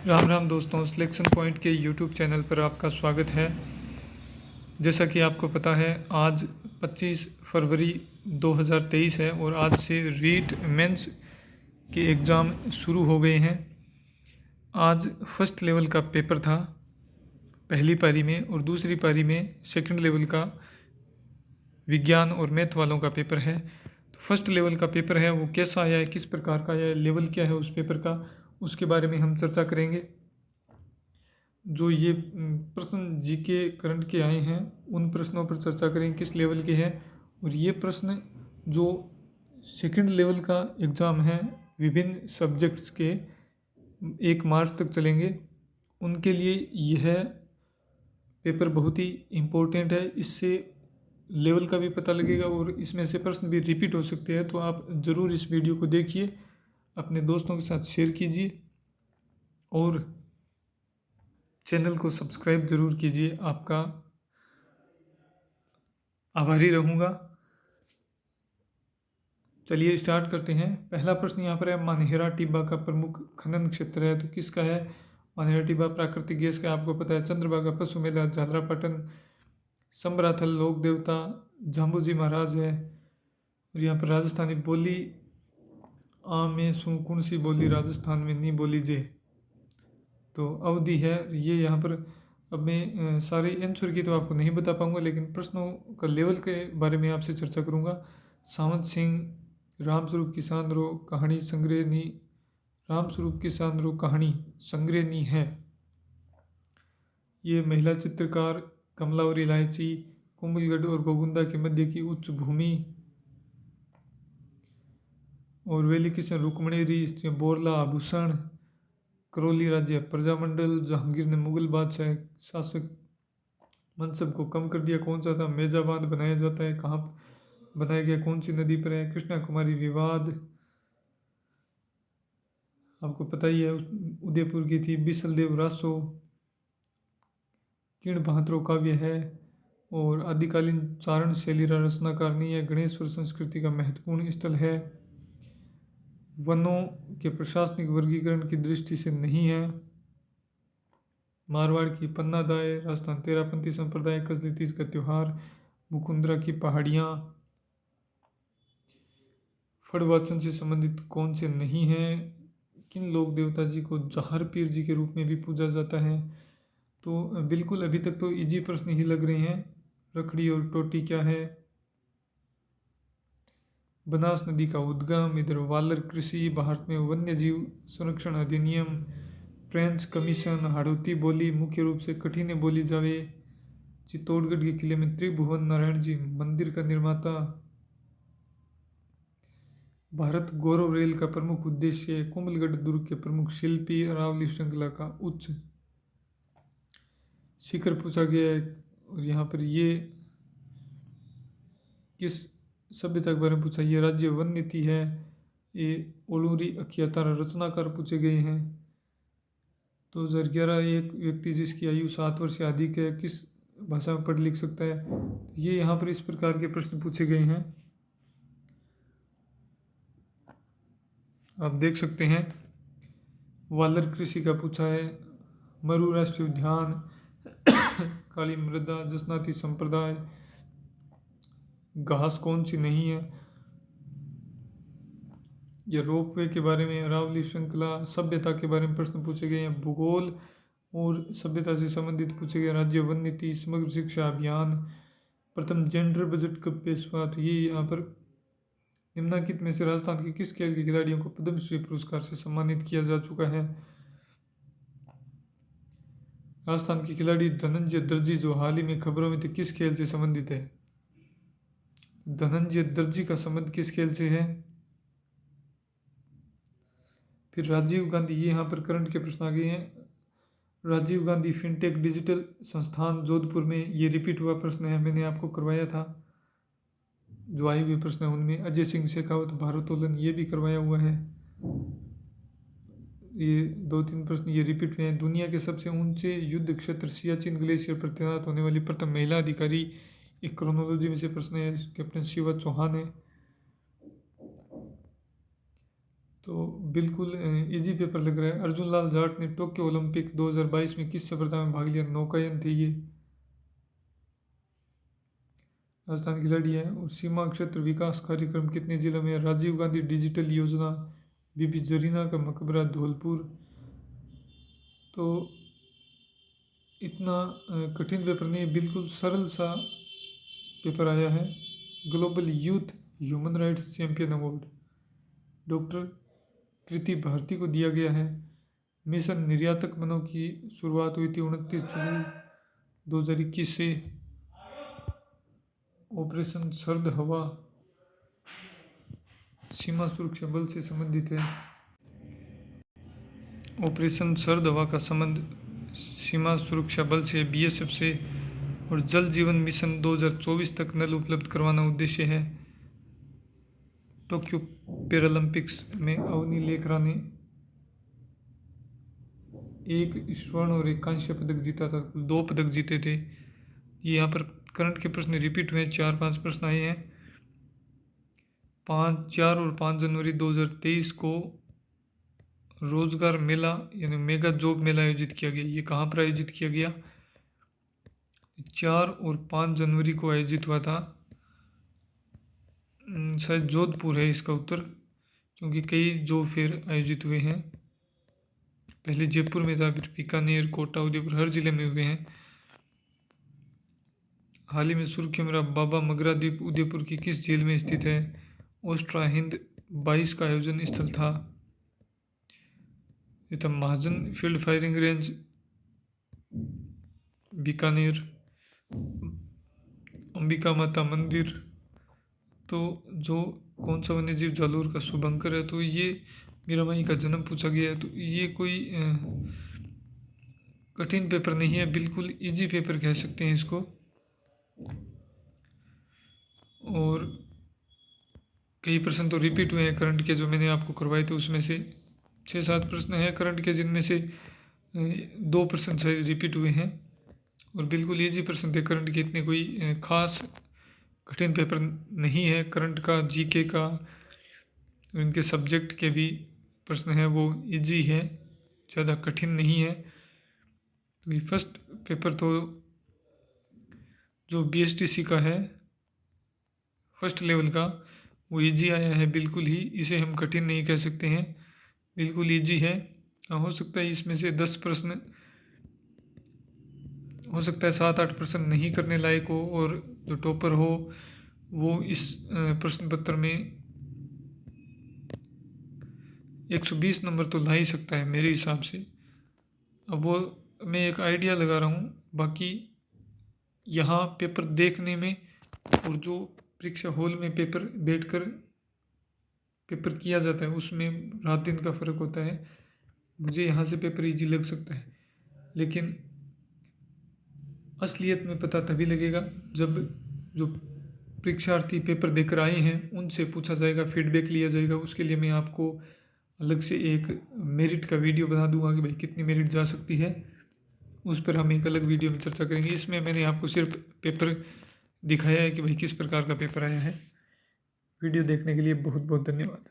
राम राम दोस्तों, selection point के YouTube channel पर आपका स्वागत है। जैसा कि आपको पता है, आज 25 फरवरी 2023 है और आज से रीट मेंस के एग्ज़ाम शुरू हो गए हैं। आज फर्स्ट लेवल का पेपर था पहली पारी में, और दूसरी पारी में सेकंड लेवल का विज्ञान और मैथ वालों का पेपर है। तो फर्स्ट लेवल का पेपर है, वो कैसा आया है, किस प्रकार का आया है, लेवल क्या है उस पेपर का, उसके बारे में हम चर्चा करेंगे। जो ये प्रश्न जीके करंट के आए हैं, उन प्रश्नों पर चर्चा करेंगे किस लेवल के हैं। और ये प्रश्न जो सेकंड लेवल का एग्ज़ाम है, विभिन्न सब्जेक्ट्स के 1 मार्च तक चलेंगे, उनके लिए यह पेपर बहुत ही इम्पोर्टेंट है। इससे लेवल का भी पता लगेगा और इसमें से प्रश्न भी रिपीट हो सकते हैं। तो आप ज़रूर इस वीडियो को देखिए, अपने दोस्तों के साथ शेयर कीजिए और चैनल को सब्सक्राइब ज़रूर कीजिए। आपका आभारी रहूँगा। चलिए स्टार्ट करते हैं। पहला प्रश्न यहाँ पर है, मानहेरा टिब्बा का प्रमुख खनन क्षेत्र है, तो किसका है? मानहेरा टिब्बा प्राकृतिक गैस का आपको पता है। चंद्रभागा, पशु मेला, झालरापाटन, समराथल लोक देवता, जाम्बूजी महाराज है। और यहाँ पर राजस्थानी बोली आ में सू कौन सी बोली राजस्थान में नहीं बोली जे, तो अवधि है ये। यहाँ पर अब मैं सारे आंसर की तो आपको नहीं बता पाऊंगा, लेकिन प्रश्नों का लेवल के बारे में आपसे चर्चा करूंगा। सावंत सिंह, रामस्वरूप किसान रो कहानी संग्रहनी, रामस्वरूप किसान रो कहानी संग्रहनी है। ये महिला चित्रकार कमलावरी इलायची, कुंभलगढ़ और गोगुंदा के मध्य की उच्च भूमि, और वेली किशन रुक्मणेरी, स्त्रियाँ बोरला आभूषण, करौली राज्य प्रजामंडल, जहांगीर ने मुगल बादशाह शासक मनसब को कम कर दिया। कौन सा था? मेजाबाद बनाया जाता है, कहाँ बनाया गया, कौन सी नदी पर है? कृष्णा कुमारी विवाद आपको पता ही है, उदयपुर की थी। बिसलदेव रासो, किण बहात्रो काव्य है, और आदिकालीन चारण शैली रचनाकार नहीं है। गणेश्वर संस्कृति का महत्वपूर्ण स्थल है। वनों के प्रशासनिक वर्गीकरण की दृष्टि से नहीं है। मारवाड़ की पन्ना दाए, राजस्थान तेरापंथी संप्रदाय, कजली तीज का त्यौहार, मुकुंदरा की पहाड़ियाँ, फड़वाचन से संबंधित कौन से नहीं हैं? किन लोक देवता जी को जहर पीर जी के रूप में भी पूजा जाता है? तो बिल्कुल अभी तक तो इजी प्रश्न ही लग रहे हैं। रखड़ी और टोटी क्या है? बनास नदी का उद्गम, इधर वालर कृषि, भारत में वन्य जीव संरक्षण अधिनियम, फ्रेंच कमीशन, हाड़ौती बोली मुख्य रूप से कठिन बोली जावे, चित्तौड़गढ़ के किले में त्रिभुवन नारायण जी मंदिर का निर्माता, भारत गौरव रेल का प्रमुख उद्देश्य, कुंभलगढ़ दुर्ग के प्रमुख शिल्पी, अरावली श्रृंखला का उच्च शिखर पूछा गया है। और यहाँ पर ये किस सभ्यता के बारे में पूछा? ये राज्य वन नीति है। ये ओलूरी अखियातारा रचनाकार पूछे गए हैं। 2011 एक व्यक्ति जिसकी आयु 7 वर्ष से अधिक है किस भाषा में पढ़ लिख सकता है? ये यहाँ पर इस प्रकार के प्रश्न पूछे गए हैं, आप देख सकते हैं। वालर कृषि का पूछा है। मरु राष्ट्रीय उद्यान, काली मृदा, जसनाती संप्रदाय, घास कौन सी नहीं है? या रोपवे के बारे में, अरावली श्रृंखला, सभ्यता के बारे में प्रश्न पूछे गए हैं। भूगोल और सभ्यता से संबंधित पूछे गए। राज्य वन नीति, समग्र शिक्षा अभियान, प्रथम जेंडर बजट कब पेश हुआ? तो ये यहाँ पर निम्नलिखित में से राजस्थान के किस खेल के खिलाड़ियों को पद्मश्री पुरस्कार से सम्मानित किया जा चुका है? राजस्थान के खिलाड़ी धनंजय दर्जी, जो हाल ही में खबरों में थे, किस खेल से संबंधित है? धनंजय दर्जी का संबंध किस खेल से है? फिर राजीव गांधी, ये यहाँ पर करंट के प्रश्न आ गए हैं। राजीव गांधी फिनटेक डिजिटल संस्थान जोधपुर में, ये रिपीट हुआ प्रश्न है, मैंने आपको करवाया था। जो आए हुए प्रश्न है उनमें अजय सिंह शेखावत भारोत्तोलन, ये भी करवाया हुआ है। ये 2-3 प्रश्न ये रिपीट हुए हैं। दुनिया के सबसे ऊंचे युद्ध क्षेत्र सियाचिन ग्लेशियर पर तैनात होने वाली प्रथम महिला अधिकारी, एक क्रोनोलॉजी में से प्रश्न है, कैप्टन शिवा चौहान है। तो बिल्कुल इजी पेपर लग रहा है। अर्जुन लाल जाट ने टोक्यो ओलंपिक 2022 में किस स्पर्धा में भाग लिया? नौकायन थे ये, राजस्थान खिलाड़ी है। और सीमा क्षेत्र विकास कार्यक्रम कितने जिलों में है? राजीव गांधी डिजिटल योजना, बीबी जरीना का मकबरा धौलपुर। तो इतना कठिन पेपर नहीं, बिल्कुल सरल सा पेपर आया है। Global youth human rights champion award doctor Kriti Bharti को दिया गया है। मिशन निर्यातक बनों की शुरुआत हुई थी 29 जुलाई 2021 से। ऑपरेशन सर्द हवा सीमा सुरक्षा बल से संबंधित है। ऑपरेशन सर्द हवा का संबंध सीमा सुरक्षा बल से, बीएसएफ से। और जल जीवन मिशन 2024 तक नल उपलब्ध करवाना उद्देश्य है। टोक्यो पैरालंपिक्स में अवनी लेखरा ने 1 स्वर्ण और 1 कांस्य पदक जीता था, 2 पदक जीते थे। ये यहाँ पर करंट के प्रश्न रिपीट हुए, 4-5 प्रश्न आए हैं। 4 और 5 जनवरी 2023 को रोजगार मेला यानी मेगा जॉब मेला आयोजित किया गया। ये कहाँ पर आयोजित किया गया? 4 और 5 जनवरी को आयोजित हुआ था, शायद जोधपुर है इसका उत्तर, क्योंकि कई जॉब फेयर आयोजित हुए हैं। पहले जयपुर में था, फिर बीकानेर, कोटा, उदयपुर, हर जिले में हुए हैं। हाल ही में सुर्खियों में रहा बाबा मगरा द्वीप उदयपुर की किस झील में स्थित है? ओस्ट्रा हिंद 22 का आयोजन स्थल था। ये था Mahajan field firing range Bikaner. Ambika माता मंदिर, तो जो कौन सा वन्य जीव जालोर का शुभंकर है? तो ये मीराबाई का जन्म पूछा गया है। तो ये कोई कठिन पेपर नहीं है, बिल्कुल इजी पेपर कह सकते हैं इसको। और कई प्रश्न तो रिपीट हुए हैं करंट के, जो मैंने आपको करवाए थे उसमें से 6-7 प्रश्न हैं करंट के, जिनमें से 2 प्रश्न शायद रिपीट हुए हैं। और बिल्कुल इजी प्रश्न थे करंट के, इतने कोई खास कठिन पेपर नहीं है करंट का। जीके का, इनके सब्जेक्ट के भी प्रश्न हैं वो इजी है, ज़्यादा कठिन नहीं है। तो ये फर्स्ट पेपर तो जो बीएसटीसी का है फर्स्ट लेवल का, वो इजी आया है बिल्कुल ही, इसे हम कठिन नहीं कह सकते हैं, बिल्कुल इजी है। हो सकता है इसमें से 10 प्रश्न, हो सकता है 7-8 प्रश्न नहीं करने लायक हो, और जो टॉपर हो वो इस प्रश्न पत्र में 120 नंबर तो ला ही सकता है मेरे हिसाब से। अब वो मैं एक आइडिया लगा रहा हूँ, बाकी यहाँ पेपर देखने में और जो परीक्षा हॉल में पेपर बैठकर पेपर किया जाता है उसमें रात दिन का फ़र्क होता है। मुझे यहाँ से पेपर इजी लग सकता है, लेकिन असलियत में पता तभी लगेगा जब जो परीक्षार्थी पेपर देकर आए हैं उनसे पूछा जाएगा, फीडबैक लिया जाएगा। उसके लिए मैं आपको अलग से एक मेरिट का वीडियो बना दूंगा कि भाई कितनी मेरिट जा सकती है, उस पर हम एक अलग वीडियो में चर्चा करेंगे। इसमें मैंने आपको सिर्फ पेपर दिखाया है कि भाई किस प्रकार का पेपर आया है। वीडियो देखने के लिए बहुत बहुत धन्यवाद।